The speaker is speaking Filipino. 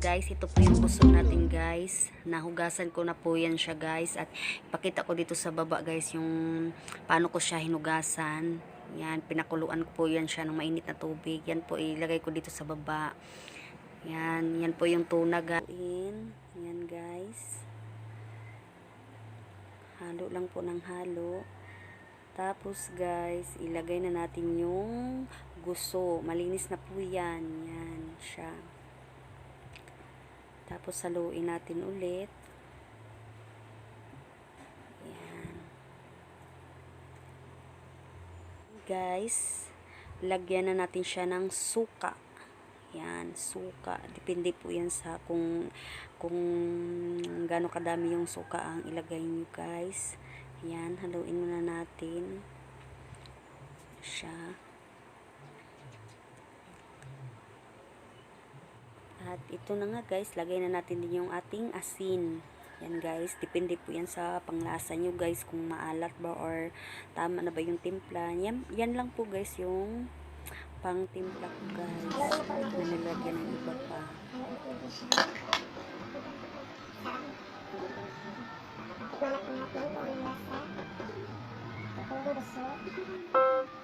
guys, ito po yung gusto natin guys. Nahugasan ko na po yan siya guys. At ipakita ko dito sa baba guys yung paano ko siya hinugasan. Yan, pinakuluan ko po yan siya ng mainit na tubig. Yan po, ilagay ko dito sa baba. Yan, yan po yung tuna guys. Yan guys. Halo lang po ng halo. Tapos guys, ilagay na natin yung guso. Malinis na po yan. Yan siya. Tapos haluin natin ulit. Yan. Guys, lagyan na natin siya ng suka. Yan, suka. Depende po yan sa kung gaano kadami yung suka ang ilagay niyo guys. Yan, haluin muna natin siya. At ito na nga guys, lagay na natin din yung ating asin. Yan guys, depende po yan sa panglasa nyo guys, kung maalat ba or tama na ba yung timpla. Yan lang po guys yung pang timpla ko guys. Na nilagyan ng iba pa. Tikman natin natin kung ang lasa. Ito yung gusto.